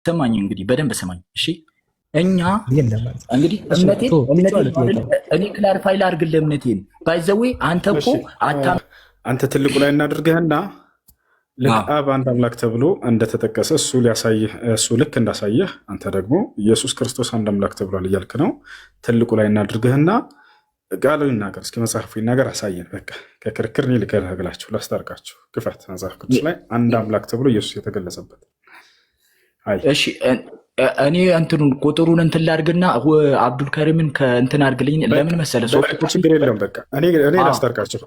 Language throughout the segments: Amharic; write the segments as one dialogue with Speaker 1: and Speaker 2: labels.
Speaker 1: ስማኝ እንግዲህ በደንብ ስማኝ እሺ። እኛ እንግዲህ እኔ ክላሪፋይ ላድርግልህ እምነቴን ባይዘዌ አንተ እኮ
Speaker 2: አንተ ትልቁ ላይ እናድርግህና ልክ አብ አንድ አምላክ ተብሎ እንደተጠቀሰ እሱ ሊያሳይህ እሱ ልክ እንዳሳየህ አንተ ደግሞ ኢየሱስ ክርስቶስ አንድ አምላክ ተብሏል እያልክ ነው። ትልቁ ላይ እናድርግህና ቃል ይናገር እስኪ መጽሐፉ ይናገር አሳየን። በቃ ከክርክር እኔ ልገላግላችሁ ላስታርቃችሁ። ክፈት መጽሐፍ ቅዱስ ላይ አንድ አምላክ ተብሎ ኢየሱስ የተገለጸበት።
Speaker 1: እሺ እኔ እንትኑን ቁጥሩን እንትን ላድርግና አብዱልከሪምን ከእንትን አድርግልኝ። ለምን መሰለህ
Speaker 2: ችግር የለውም በቃ እኔ ላስታርቃችሁ።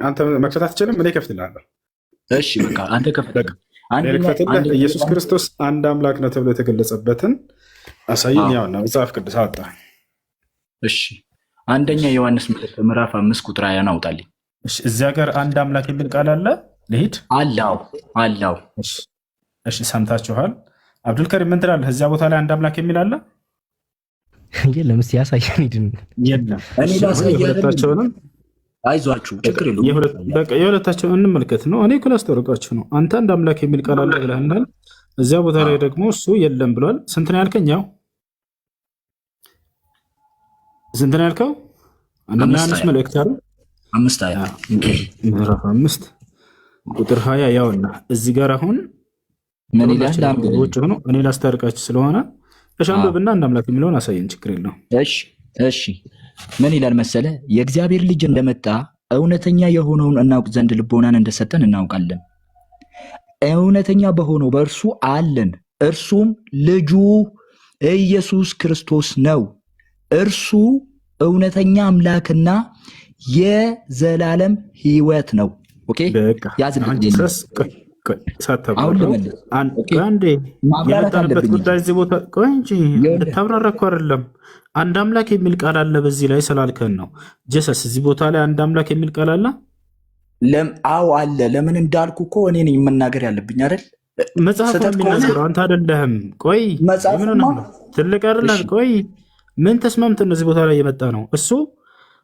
Speaker 2: አንተ መክፈት አትችልም፣ እኔ ከፍትልሃለሁ። እሺ በቃ አንተ ከፍትልህ። ኢየሱስ ክርስቶስ አንድ አምላክ ነው ተብሎ የተገለጸበትን አሳየኝ። ያውና መጽሐፍ ቅዱስ አወጣ።
Speaker 1: እሺ አንደኛ ዮሐንስ ምዕራፍ 5 ቁጥር 20 አውጣልኝ።
Speaker 2: እሺ እዚያ ጋር አንድ አምላክ የሚል ቃል አለ። ልሂድ
Speaker 1: አላው።
Speaker 2: እሺ ሰምታችኋል። አብዱልከሪም ምን ትላለህ? እዚያ ቦታ ላይ አንድ አምላክ የሚል አለ?
Speaker 3: የለም። እስኪ ያሳየን። ሂድን
Speaker 2: የለም። እኔ ላሳያችሁንም
Speaker 1: አይዟችሁ ችግር የለውም።
Speaker 2: በቃ የሁለታቸውን እንመልከት ነው። እኔ እኮ ላስታርቃችሁ ነው። አንተ አንድ አምላክ የሚል ቃል አለ ብለህናል። እዚያ ቦታ ላይ ደግሞ እሱ የለም ብሏል። ስንት ነው ያልከኝ? ያው ስንት ነው ያልከው? አንደኛ ዮሐንስ መልእክት አይደል?
Speaker 1: 5
Speaker 2: ምዕራፍ 5 ቁጥር 20 ያውና እዚህ ጋር አሁን
Speaker 1: ምን ይላል?
Speaker 2: ውጭ ሆኖ እኔ ላስታርቃችሁ ስለሆነ ተሻምበብና አንድ አምላክ የሚለውን አሳየን። ችግር የለውም።
Speaker 1: እሺ ምን ይላል መሰለ? የእግዚአብሔር ልጅ እንደመጣ እውነተኛ የሆነውን እናውቅ ዘንድ ልቦናን እንደሰጠን እናውቃለን። እውነተኛ በሆነው በእርሱ አለን፣ እርሱም ልጁ ኢየሱስ ክርስቶስ ነው። እርሱ እውነተኛ አምላክና የዘላለም ሕይወት ነው። ኦኬ
Speaker 2: የመጣንበት ጉዳይ እዚህ ቦታ ቆይ እንጂ እንድታብራራ እኮ አይደለም። አንድ አምላክ የሚል ቃል አለ በዚህ ላይ ስላልከን ነው። ጀሰስ እዚህ ቦታ ላይ አንድ አምላክ የሚል ቃል አለ?
Speaker 1: አዎ አለ። ለምን እንዳልኩ እኮ እኔ ነኝ መናገር ያለብኝ አይደል?
Speaker 2: መጽሐፍ የሚናገረው አንተ አይደለህም። ቆይ ትልቅ አይደለም። ቆይ ምን ተስማምተን እዚህ ቦታ ላይ የመጣ ነው? እሱ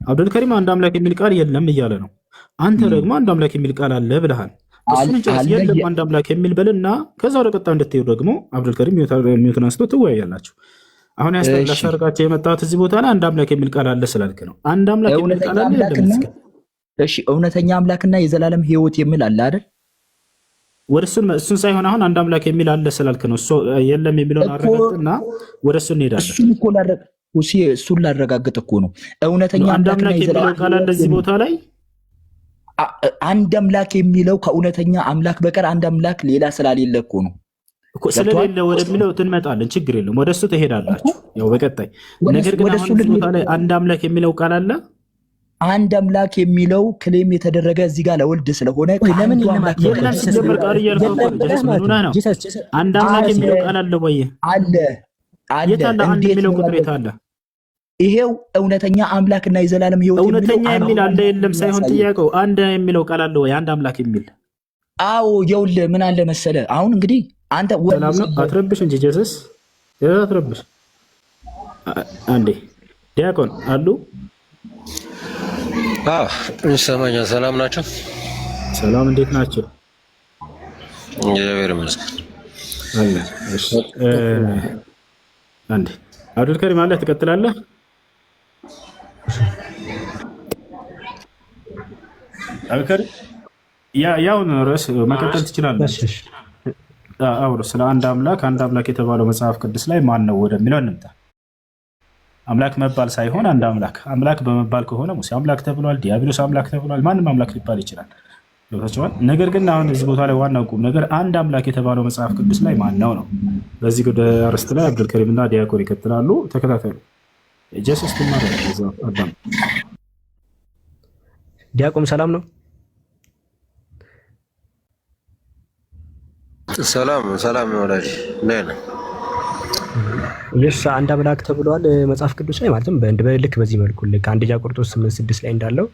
Speaker 2: አብዱልከሪም አንድ አምላክ የሚል ቃል የለም እያለ ነው። አንተ ደግሞ አንድ አምላክ የሚል ቃል አለ ብለሃል። እሱን የለም አንድ አምላክ የሚል በልና ከዛ ወደ ቀጣዩ እንድትሄዱ ደግሞ አብዱልከሪም ሚዩትን አንስቶ ትወያያላችሁ። አሁን ላስታርቃቸው የመጣሁት እዚህ ቦታ ላይ አንድ አምላክ የሚል ቃል አለ ስላልክ ነው። አንድ አምላክ የሚል ቃል አለ የለም?
Speaker 1: እሺ እውነተኛ አምላክና የዘላለም ሕይወት የሚል አለ አይደል?
Speaker 2: ወደ እሱን ሳይሆን አሁን አንድ አምላክ የሚል አለ ስላልክ ነው። እሱ የለም የሚለውን አረጋግጥና ወደ እሱ እንሄዳለን።
Speaker 1: እሱን ላረጋግጥ እኮ ነው። እውነተኛ
Speaker 2: አንድ አምላክ የሚለው ቃል አለ እዚህ ቦታ ላይ።
Speaker 1: አንድ አምላክ የሚለው ከእውነተኛ አምላክ በቀር አንድ አምላክ ሌላ ስላሌለ እኮ ነው።
Speaker 2: ስለሌለ ወደሚለው ትንመጣለን። ችግር የለም፣ ወደ እሱ ትሄዳላችሁ ያው በቀጣይ። ነገር ግን አሁን እዚህ ቦታ ላይ አንድ አምላክ የሚለው ቃል አለ።
Speaker 1: አንድ አምላክ የሚለው ክሌም የተደረገ እዚህ ጋር ለወልድ ስለሆነ
Speaker 2: ለምን የለም ሲጀምር ቃል እያልከው ነው። አንድ አምላክ የሚለው ቃል አለ ወይ?
Speaker 1: አለ።
Speaker 2: የት አለ? አንድ የሚለው ቁጥር የት አለ?
Speaker 1: ይሄው እውነተኛ አምላክና የዘላለም ሕይወት
Speaker 2: እውነተኛ የሚል አለ የለም ሳይሆን ጥያቄው አንድ የሚለው ቃል አለ ወይ? አንድ አምላክ የሚል
Speaker 1: አዎ፣ ይኸውልህ ምን አለ መሰለ። አሁን እንግዲህ አንተ
Speaker 2: ሰላም ነው፣ አትረብሽ እንጂ ጀሰስ አትረብሽ። አንዴ ዲያቆን አሉ
Speaker 4: ይሰማኛል። ሰላም ናቸው።
Speaker 2: ሰላም እንዴት ናቸው?
Speaker 4: እግዚአብሔር ይመስገን።
Speaker 2: አንዴ አብዱልከሪም አለ ትቀጥላለህ። አብዱልከሪም ያውን ርዕስ መቀጠል ትችላለህ። አውሮ ስለ አንድ አምላክ የተባለው መጽሐፍ ቅዱስ ላይ ማን ነው ወደሚለው እንምጣ። አምላክ መባል ሳይሆን አንድ አምላክ በመባል ከሆነ ሙሴ አምላክ ተብሏል፣ ዲያብሎስ አምላክ ተብሏል፣ ማንም አምላክ ሊባል ይችላል። ነገር ግን አሁን እዚህ ቦታ ላይ ዋናው ቁም ነገር አንድ አምላክ የተባለው መጽሐፍ ቅዱስ ላይ ማን ነው ነው። በዚህ ጉዳይ አርዕስት ላይ አብዱልከሪም እና ዲያቆን ይቀጥላሉ። ተከታተሉ። ጀሰስ ትማር አዳም
Speaker 3: ዲያቆን ሰላም ነው።
Speaker 4: ሰላም ወዳጅ ነኝ።
Speaker 3: ኢየሱስ አንድ አምላክ ተብሏል መጽሐፍ ቅዱስ ላይ ማለትም በልክ በዚህ መልኩ ልክ አንደኛ ቆሮንቶስ 8:6 ላይ እንዳለው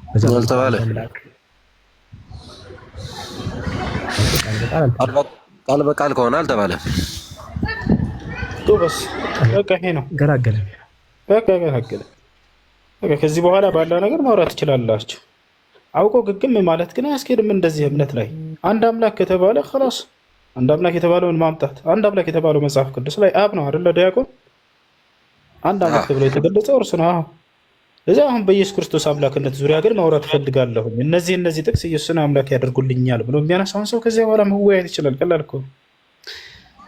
Speaker 3: በዛ
Speaker 4: አልተባለ ቃል በቃል ከሆነ አልተባለም።
Speaker 2: ቶበስ በቃ ይሄ ነው
Speaker 3: ገራገለ።
Speaker 2: በቃ ከዚህ በኋላ ባለው ነገር ማውራት ትችላላችሁ። አውቆ ግግም ማለት ግን አያስኬድም። እንደዚህ እምነት ላይ አንድ አምላክ ከተባለ خلاص አንድ አምላክ የተባለውን ማምጣት። አንድ አምላክ የተባለው መጽሐፍ ቅዱስ ላይ አብ ነው አይደለ ዲያቆን? አንድ አምላክ ተብሎ የተገለጸው እርሱ ነው። እዚያ አሁን በኢየሱስ ክርስቶስ አምላክነት ዙሪያ ግን ማውራት እፈልጋለሁ። እነዚህ ጥቅስ ኢየሱስን አምላክ ያደርጉልኛል ብሎ የሚያነሳውን ሰው ከዚያ በኋላ መወያየት ይችላል። ቀላል እኮ።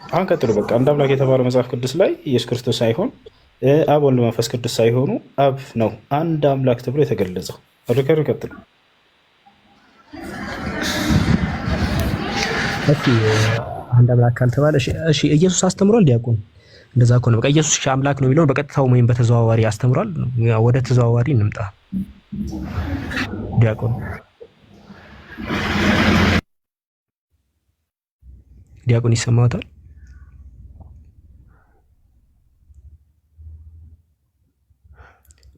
Speaker 2: አሁን ቀጥሉ። በቃ አንድ አምላክ የተባለው መጽሐፍ ቅዱስ ላይ ኢየሱስ ክርስቶስ ሳይሆን አብ ወልድ መንፈስ ቅዱስ ሳይሆኑ አብ ነው አንድ አምላክ ተብሎ የተገለጸው። አድርገሩ ቀጥሉ።
Speaker 3: እሺ አንድ አምላክ ካልተባለ እሺ ኢየሱስ አስተምሯል ዲያቆን? እንደዛ ከሆነ በቃ ኢየሱስ አምላክ ነው የሚለውን በቀጥታው ወይም በተዘዋዋሪ አስተምሯል? ወደ ተዘዋዋሪ እንምጣ ዲያቆን። ዲያቆን ይሰማዎታል?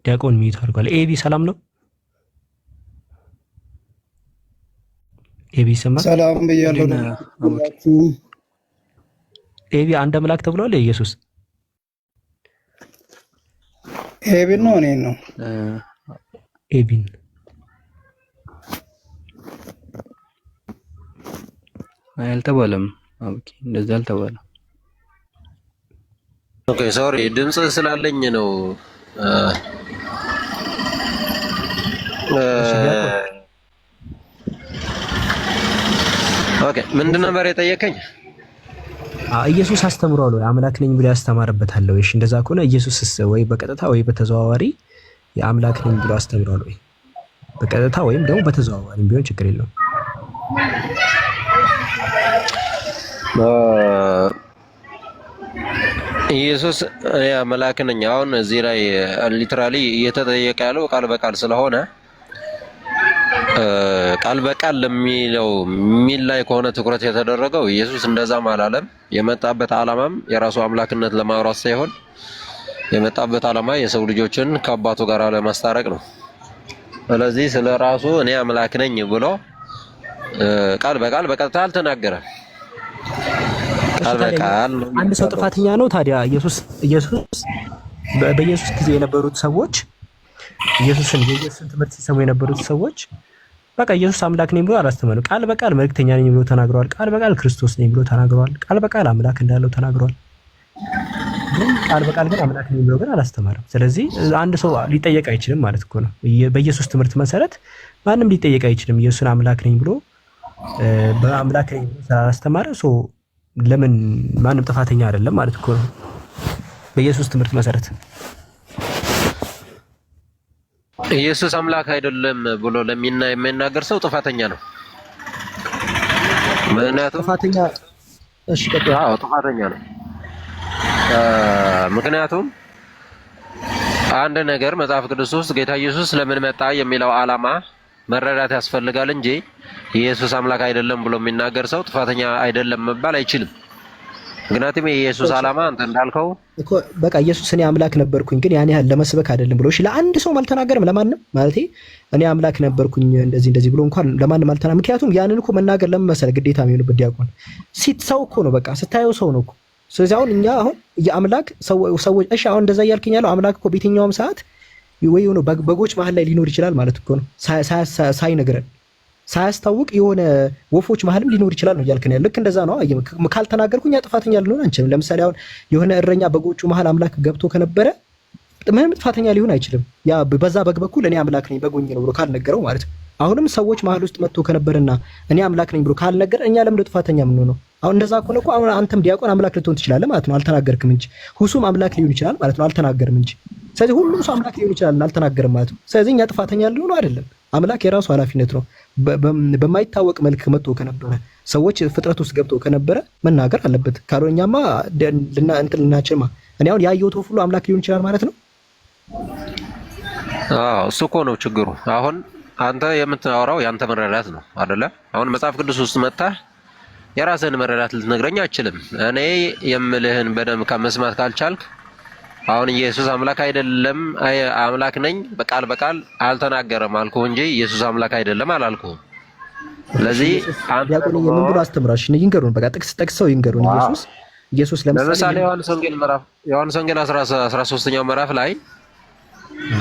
Speaker 3: ዲያቆን ሚዩት አድርጓል። ኤቢ ሰላም ነው? ኤቢ ይሰማል?
Speaker 5: ሰላም ብያለሁ።
Speaker 3: ኤቢ አንድ አምላክ ተብሏል ኢየሱስ?
Speaker 5: ኤቢን ነው እኔን ነው?
Speaker 3: ኤቢን
Speaker 6: አልተባለም። ኦኬ እንደዛ አልተባለም።
Speaker 4: ኦኬ ሶሪ ድምጽ ስላለኝ ነው። ኦኬ ምንድን ነበር የጠየቀኝ?
Speaker 3: ኢየሱስ አስተምሯል ወይ አምላክ ነኝ ብሎ ያስተማረበታል ወይ? እሺ እንደዛ ከሆነ ኢየሱስስ ወይ በቀጥታ ወይ በተዘዋዋሪ የአምላክ ነኝ ብሎ አስተምሯል ወይ? በቀጥታ ወይም ደግሞ በተዘዋዋሪ ቢሆን ችግር የለውም።
Speaker 4: ኢየሱስ እኔ አምላክ ነኝ አሁን እዚህ ላይ ሊትራሊ እየተጠየቀ ያለው ቃል በቃል ስለሆነ ቃል በቃል ለሚለው ሚል ላይ ከሆነ ትኩረት የተደረገው ኢየሱስ እንደዛም አላለም። የመጣበት ዓላማም የራሱ አምላክነት ለማውራት ሳይሆን የመጣበት ዓላማ የሰው ልጆችን ከአባቱ ጋር ለማስታረቅ ነው። ስለዚህ ስለ ራሱ እኔ አምላክ ነኝ ብሎ ቃል በቃል በቀጥታ አልተናገረም። ቃል በቃል
Speaker 3: አንድ ሰው ጥፋተኛ ነው ታዲያ ኢየሱስ በኢየሱስ ጊዜ የነበሩት ሰዎች ኢየሱስን ትምህርት ሲሰሙ የነበሩት ሰዎች በቃ ኢየሱስ አምላክ ነኝ ብሎ አላስተማረም። ቃል በቃል መልእክተኛ ነኝ ብሎ ተናግሯል። ቃል በቃል ክርስቶስ ነኝ ብሎ ተናግሯል። ቃል በቃል አምላክ እንዳለው ተናግሯል። ግን ቃል በቃል ግን አምላክ ነኝ ብሎ ግን አላስተማረም። ስለዚህ አንድ ሰው ሊጠየቅ አይችልም ማለት እኮ ነው። በኢየሱስ ትምህርት መሰረት ማንም ሊጠየቅ አይችልም። ኢየሱስን አምላክ ነኝ ብሎ በአምላክ ነኝ ብሎ ስላላስተማረ ሰው ለምን ማንም ጥፋተኛ አይደለም ማለት እኮ ነው። በኢየሱስ ትምህርት መሰረት
Speaker 4: ኢየሱስ አምላክ አይደለም ብሎ የሚናገር ሰው ጥፋተኛ ነው። ምክንያቱም
Speaker 3: ጥፋተኛ
Speaker 4: ጥፋተኛ ነው። ምክንያቱም አንድ ነገር መጽሐፍ ቅዱስ ውስጥ ጌታ ኢየሱስ ለምን መጣ የሚለው ዓላማ መረዳት ያስፈልጋል እንጂ ኢየሱስ አምላክ አይደለም ብሎ የሚናገር ሰው ጥፋተኛ አይደለም መባል አይችልም። ምክንያቱም የኢየሱስ ዓላማ አንተ እንዳልከው
Speaker 3: እኮ በቃ ኢየሱስ እኔ አምላክ ነበርኩኝ ግን ያን ያህል ለመስበክ አይደለም ብሎ እሺ፣ ለአንድ ሰው አልተናገረም። ለማንም ማለቴ እኔ አምላክ ነበርኩኝ እንደዚህ ብሎ እንኳን ለማንም አልተናገረም። ምክንያቱም ያንን እኮ መናገር ለምን መሰለህ ግዴታ የሚሆንበት ዲያቆን ሰው እኮ ነው። በቃ ስታየው ሰው ነው እኮ። ስለዚህ አሁን እኛ አሁን የአምላክ ሰዎች እሺ፣ አሁን እንደዛ እያልከኝ ያለው አምላክ እኮ በየትኛውም ሰዓት ወይ ነው በጎች መሀል ላይ ሊኖር ይችላል ማለት እኮ ነው። ሳይነግረን ሳያስታውቅ የሆነ ወፎች መሀልም ሊኖር ይችላል ነው እያልከኝ ያለው። ልክ እንደዛ ነው። ካልተናገርኩኝ ጥፋተኛ ልንሆን አንችልም። ለምሳሌ አሁን የሆነ እረኛ በጎቹ መሀል አምላክ ገብቶ ከነበረ ምንም ጥፋተኛ ሊሆን አይችልም። ያ በዛ በግ በኩል እኔ አምላክ ነኝ በጎኝ ነው ብሎ ካልነገረው ማለት ነው። አሁንም ሰዎች መሀል ውስጥ መጥቶ ከነበረና እኔ አምላክ ነኝ ብሎ ካልነገረ እኛ ለምን ጥፋተኛ የምንሆነው? አሁን እንደዛ ከሆነ እኮ አሁን አንተም ዲያቆን አምላክ ልትሆን ትችላለህ ማለት ነው። አልተናገርክም እንጂ ሁሱም አምላክ ሊሆን ይችላል ማለት ነው። አልተናገርም እንጂ። ስለዚህ ሁሉም ሰው አምላክ ሊሆን ይችላል አልተናገርም ማለት ነው። ስለዚህ እኛ ጥፋተኛ ልንሆን አይደለም። አምላክ የራሱ ኃላፊነት ነው። በማይታወቅ መልክ መጥቶ ከነበረ ሰዎች ፍጥረት ውስጥ ገብቶ ከነበረ መናገር አለበት። ካልሆነኛማ እንትን ልናችልማ እኔ አሁን ያየሁት ሁሉ አምላክ ሊሆን ይችላል ማለት ነው።
Speaker 4: እሱ እኮ ነው ችግሩ። አሁን አንተ የምታወራው ያንተ መረዳት ነው አይደለ? አሁን መጽሐፍ ቅዱስ ውስጥ መጣህ የራስህን መረዳት ልትነግረኝ አትችልም። እኔ የምልህን በደንብ ከመስማት ካልቻልክ አሁን ኢየሱስ አምላክ አይደለም አምላክ ነኝ በቃል በቃል አልተናገረም አልኩህ እንጂ ኢየሱስ አምላክ አይደለም አላልኩህም። ስለዚህ
Speaker 3: ዲያቆን ምን ብሎ አስተምራሽ ይንገሩን። በቃ ጥቅስ ጠቅሰው ይንገሩን። ኢየሱስ
Speaker 4: ለምሳሌ ዮሐንስ ወንጌል 13ኛው ምዕራፍ ላይ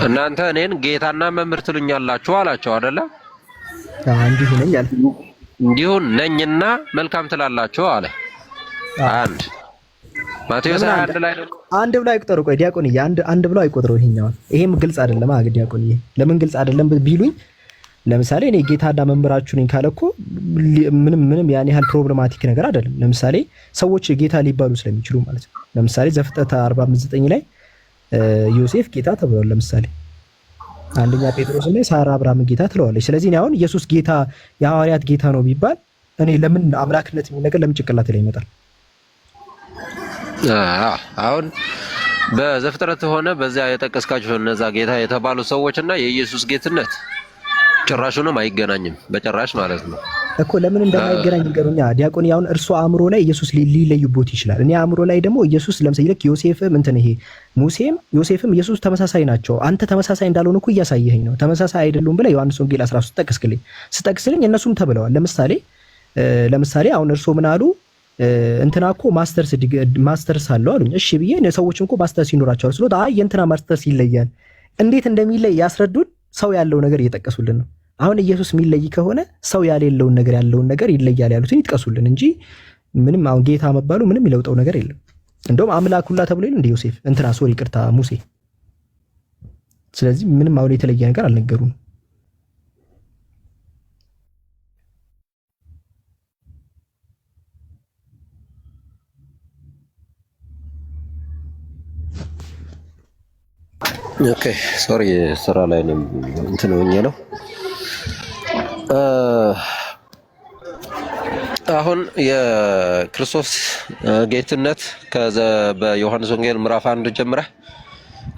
Speaker 4: እናንተ እኔን ጌታና መምህር ትሉኛላችሁ አላቸው አይደለ?
Speaker 3: እንዲሁ ነኝ አለ።
Speaker 4: እንዲሁ ነኝና መልካም ትላላችሁ አለ። አንድ ማቴዎስ 21 ላይ ነው።
Speaker 3: አንድ ብሎ አይቆጥሩ። ቆይ ዲያቆንዬ አንድ ብሎ አይቆጥሩ። ይሄም ግልጽ አይደለም። ዲያቆንዬ ለምን ግልጽ አይደለም ቢሉኝ፣ ለምሳሌ እኔ ጌታና መምህራችሁ ነኝ ካለ እኮ ምንም ያን ያህል ፕሮብሌማቲክ ነገር አይደለም። ለምሳሌ ሰዎች ጌታ ሊባሉ ስለሚችሉ ማለት ነው። ለምሳሌ ዘፍጥረት 45:9 ላይ ዮሴፍ ጌታ ተብሏል። ለምሳሌ አንደኛ ጴጥሮስ ላይ ሳራ አብርሃምን ጌታ ትለዋለች። ስለዚህ እኔ አሁን ኢየሱስ ጌታ የሐዋርያት ጌታ ነው ቢባል እኔ ለምን አምላክነት የሚል ነገር ለምን ጭንቅላቴ ላይ ይመጣል?
Speaker 4: አሁን በዘፍጥረት ሆነ በዚያ የጠቀስካቸው እነዛ ጌታ የተባሉ ሰዎችና የኢየሱስ ጌትነት ጭራሹንም አይገናኝም፣ በጭራሽ ማለት ነው
Speaker 3: እኮ። ለምን እንደማይገናኝ ንገሩኛ ዲያቆን። ያውን እርሱ አእምሮ ላይ ኢየሱስ ሊለዩበት ይችላል። እኔ አእምሮ ላይ ደግሞ ኢየሱስ ለምሳሌ ልክ ዮሴፍም ሙሴም ዮሴፍም ኢየሱስ ተመሳሳይ ናቸው። አንተ ተመሳሳይ እንዳልሆነ እኮ እያሳየኸኝ ነው። ተመሳሳይ አይደሉም ብለህ ዮሐንስ ወንጌል 13 ስጠቅስልኝ እነሱም ተብለዋል። ለምሳሌ አሁን እርሱ ምን አሉ? እንትና እኮ ማስተርስ አለው አሉኝ። እሺ ብዬ ሰዎችም እኮ ማስተርስ ይኖራቸዋል ስሎት አይ የእንትና ማስተርስ ይለያል። እንዴት እንደሚለይ ያስረዱን። ሰው ያለው ነገር እየጠቀሱልን ነው። አሁን ኢየሱስ የሚለይ ከሆነ ሰው ያለውን ነገር ያለውን ነገር ይለያል ያሉትን ይጥቀሱልን እንጂ ምንም አሁን ጌታ መባሉ ምንም ይለውጠው ነገር የለም። እንደውም አምላክ ሁላ ተብሎ እንደ ዮሴፍ ይቅርታ ሙሴ። ስለዚህ ምንም አሁን የተለየ ነገር አልነገሩም።
Speaker 4: ኦኬ ሶሪ ስራ ላይ ነው እንትን ሆኜ ነው። አሁን የክርስቶስ ጌትነት በዮሐንስ ወንጌል ምዕራፍ 1 ጀምረህ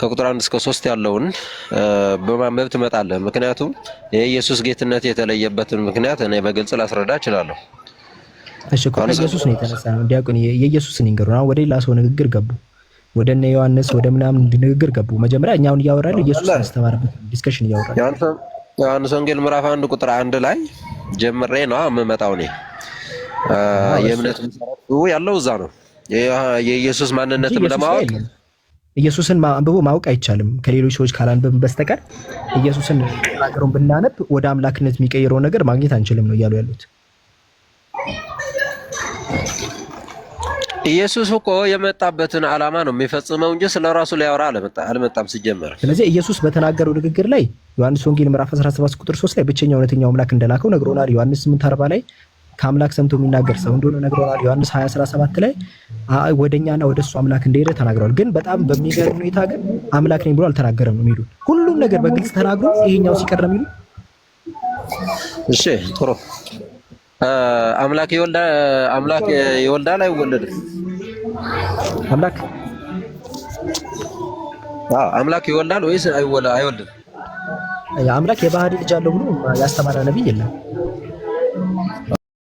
Speaker 4: ከቁጥር 1 እስከ 3 ያለውን በማንበብ ትመጣለህ። ምክንያቱም የኢየሱስ ጌትነት የተለየበትን ምክንያት እኔ በግልጽ ላስረዳ እችላለሁ።
Speaker 3: እሺ ከኢየሱስ ነው የተነሳ ነው ዲያቆን። የኢየሱስን ንገሩና ወደ ሌላ ሰው ንግግር ገቡ። ወደ እነ ዮሐንስ ወደ ምናምን ንግግር ገቡ። መጀመሪያ እኛውን እያወራን ኢየሱስ ያስተማረበት ዲስከሽን እያወራን
Speaker 4: ዮሐንስ ወንጌል ምዕራፍ 1 ቁጥር 1 ላይ ጀምሬ ነው የምመጣው። እኔ የእምነት መሰረቱ ያለው እዛ ነው። የኢየሱስ ማንነትም ለማወቅ
Speaker 3: ኢየሱስን አንብቦ ማወቅ አይቻልም ከሌሎች ሰዎች ካላንበብን በስተቀር። ኢየሱስን ተናገሩን ብናነብ ወደ አምላክነት የሚቀይረው ነገር ማግኘት አንችልም ነው እያሉ ያሉት።
Speaker 4: ኢየሱስ እኮ የመጣበትን ዓላማ ነው የሚፈጽመው እንጂ ስለራሱ ሊያወራ አልመጣም ሲጀመር።
Speaker 3: ስለዚህ ኢየሱስ በተናገረው ንግግር ላይ ዮሐንስ ወንጌል ምዕራፍ 17 ቁጥር 3 ላይ ብቸኛው እውነተኛው አምላክ እንደላከው ነግሮናል። ዮሐንስ 8:40 ላይ ከአምላክ ሰምቶ የሚናገር ሰው እንደሆነ ነግሮናል። ዮሐንስ 20:17 ላይ ወደኛና ወደሱ አምላክ እንደሄደ ተናግሯል። ግን በጣም በሚገርም ሁኔታ ግን አምላክ ነኝ ብሎ አልተናገረም ነው የሚሉት። ሁሉም ነገር በግልጽ ተናግሮ ይሄኛው ሲቀር ነው የሚሉት።
Speaker 4: እሺ ጥሩ። አምላክ ይወልዳል አይወለድም? አምላክ ይወልዳል ወይስ አይወልድም?
Speaker 3: አምላክ የባህሪ ልጅ አለው ብሎ ያስተማረ ነብይ የለም።